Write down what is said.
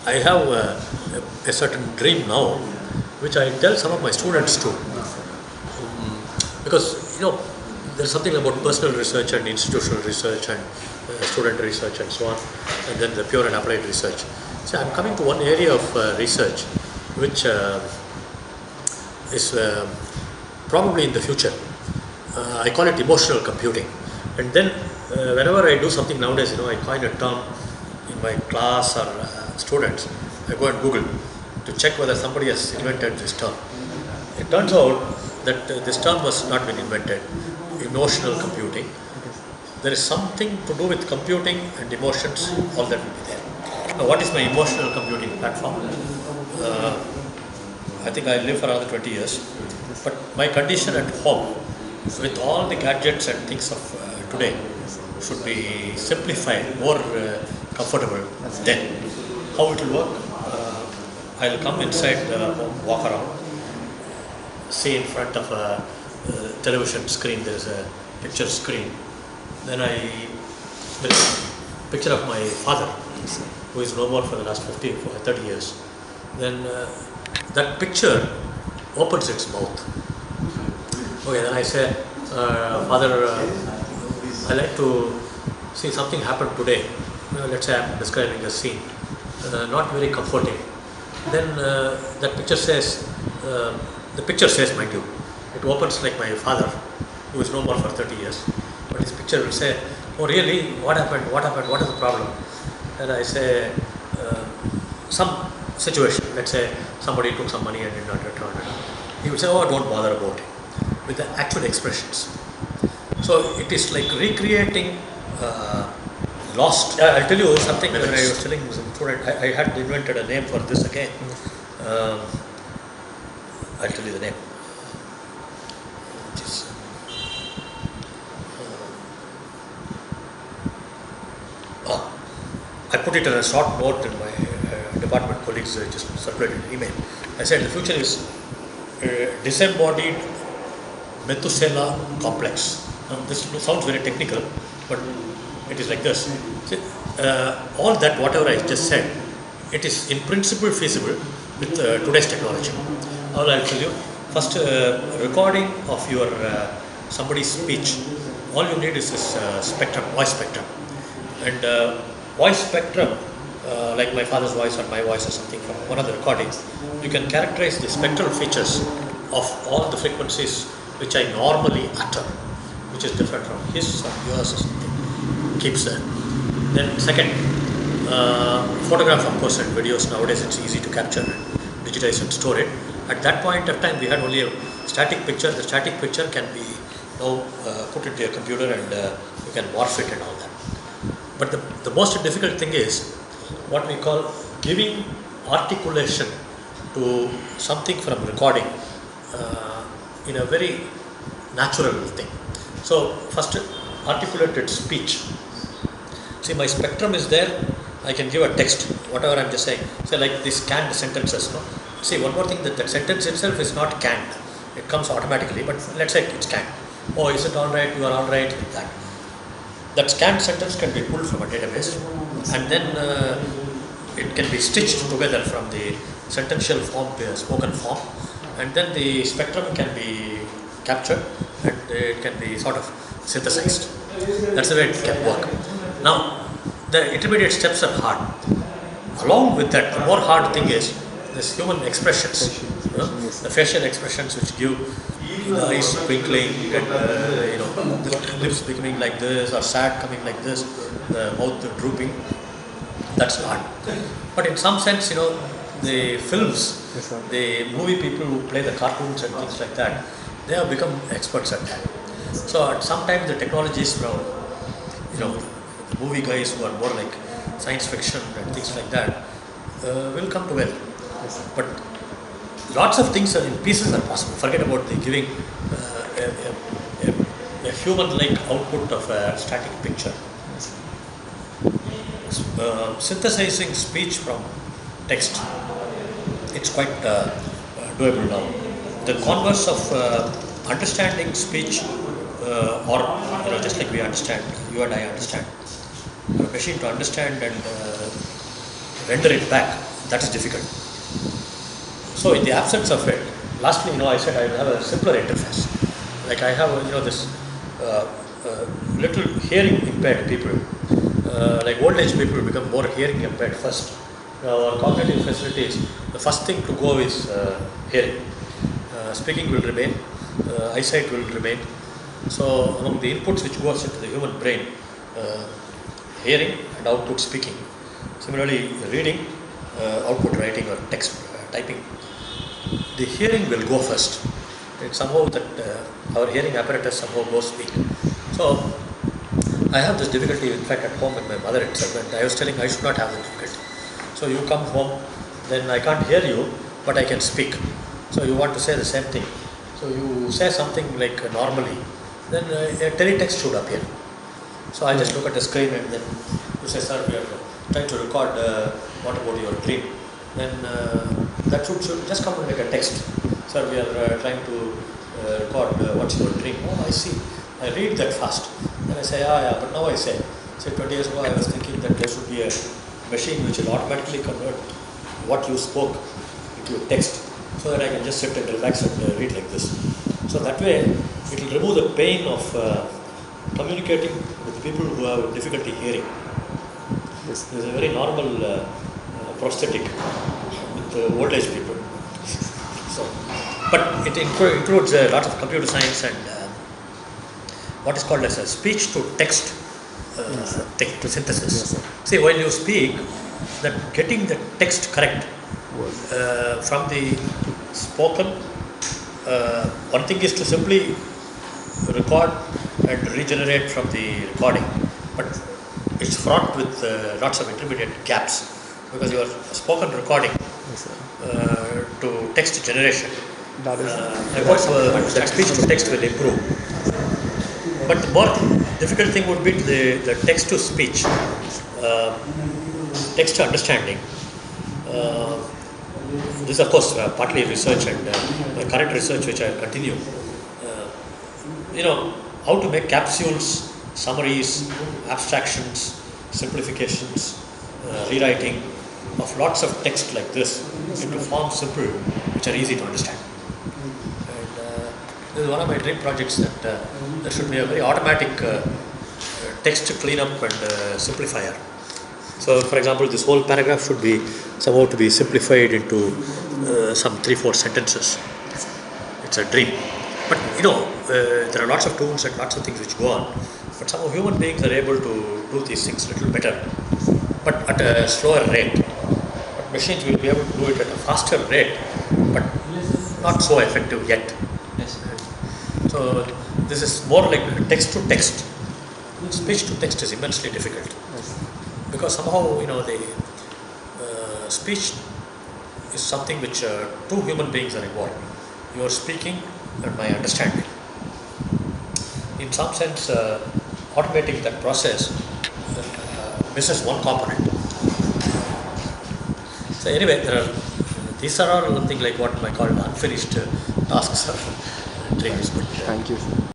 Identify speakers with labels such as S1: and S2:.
S1: I have a certain dream now, which I tell some of my students too. Because there's something about personal research and institutional research and student research and so on, and then the pure and applied research. So I'm coming to one area of research which is probably in the future. I call it emotional computing. And then whenever I do something nowadays, I coin a term in my class or students. I go and Google to check whether somebody has invented this term. It turns out that this term has not been invented. Emotional computing. There is something to do with computing and emotions, all that will be there. Now, what is my emotional computing platform? I think I live for another 20 years, but my condition at home with all the gadgets and things of today should be simplified, more comfortable. Then how it will work? I'll come inside, walk around, see in front of a television screen, there is a picture screen. Then there is a picture of my father, who is no more for the last 30 years. Then that picture opens its mouth. Okay, then I say, Father, I like to see something happen today. Let's say I'm describing a scene, not very comforting. Then that picture says, mind you, it opens like my father, who is no more for 30 years. But his picture will say, oh really, what happened, what is the problem? And I say, some situation, let's say somebody took some money and did not return it. He would say, oh, don't bother about it, with the actual expressions. So it is like recreating lost. I'll tell you something. When I was telling some student, I had invented a name for this again. I'll tell you the name. I put it in a short note in my department colleagues just circulated an email. I said the future is disembodied Methuselah complex. Now, this sounds very technical, but it is like this. See, all that whatever I just said, it is in principle feasible with today's technology. All I'll tell you, first recording of your somebody's speech, all you need is this spectrum, voice spectrum. And voice spectrum, like my father's voice or my voice or something from one of the recordings, you can characterize the spectral features of all the frequencies which I normally utter, which is different from his or yours or something. Keeps that. Then second, photograph of course and videos. Nowadays it's easy to capture and digitize and store it. At that point of time we had only a static picture. The static picture can be now put into your computer and you can morph it and all that. But the most difficult thing is what we call giving articulation to something from recording in a very natural thing. So first, articulated speech. See, my spectrum is there. I can give a text, whatever I'm just saying. Say like these canned sentences. No? See, one more thing, that sentence itself is not canned. It comes automatically, but let's say it's canned. Oh, is it all right? You are all right with that. That scanned sentence can be pulled from a database, and then it can be stitched together from the sentential form to a spoken form, and then the spectrum can be captured and it can be sort of synthesized. That's the way it can work. Now, the intermediate steps are hard. Along with that, the more hard thing is this human expressions, the facial expressions which give the eyes twinkling and the lips becoming like this or sad coming like this, the mouth drooping. That's hard. But in some sense, the films, the movie people who play the cartoons and things like that, they have become experts at that. So at some time the technologies from the movie guys who are more like science fiction and things like that will come to well. But lots of things are in pieces are possible. Forget about the giving a human-like output of a static picture. Synthesizing speech from text, it's quite doable now. The converse of understanding speech, or just like we understand, you and I understand, a machine to understand and render it back, that is difficult. So in the absence of it, lastly, I said I will have a simpler interface. Like I have, this little hearing impaired people, like old age people become more hearing impaired first. Our cognitive facilities, the first thing to go is hearing. Speaking will remain, eyesight will remain. So among the inputs which goes into the human brain, hearing and output speaking. Similarly, reading, output writing or text typing. The hearing will go first. It's somehow that our hearing apparatus somehow goes weak. So I have this difficulty, in fact, at home with my mother itself, and I was telling I should not have the difficulty. So you come home, then I can't hear you, but I can speak. So you want to say the same thing. So you say something like normally, then a teletext should appear. So I just look at the screen and then you say, sir, we are trying to record what about your dream. Then that should just come like a text. Sir, we are trying to record what's your dream. Oh, I see. I read that fast. Then I say, yeah, but now I say 20 years ago I was thinking that there should be a machine which will automatically convert what you spoke into a text, so that I can just sit and relax and read like this. So that way it will remove the pain of communicating with people who have difficulty hearing. Yes. It's a very normal prosthetic with old age people. So, but it includes a lot of computer science and what is called as a speech to text to synthesis. Yes, see, while you speak, that getting the text correct from the spoken, one thing is to simply record and regenerate from the recording, but it's fraught with lots of intermediate gaps, because your spoken recording to text generation, I hope that speech to text will improve. But the more difficult thing would be the text to speech, text to understanding. This is of course partly research and current research which I continue. How to make capsules, summaries, abstractions, simplifications, rewriting of lots of text like this into forms simple, which are easy to understand. This is one of my dream projects, that there should be a very automatic text cleanup and simplifier. So, for example, this whole paragraph should be somehow to be simplified into some 3-4 sentences. It's a dream. But there are lots of tools and lots of things which go on. But somehow human beings are able to do these things a little better, but at a slower rate. But machines will be able to do it at a faster rate, but not so effective yet. So this is more like text to text. Speech to text is immensely difficult, because somehow the speech is something which two human beings are involved. You are speaking and my understanding. In some sense, automating that process misses one component. So anyway, these are all something like what I call unfinished tasks. Dreams.
S2: Thank you, sir.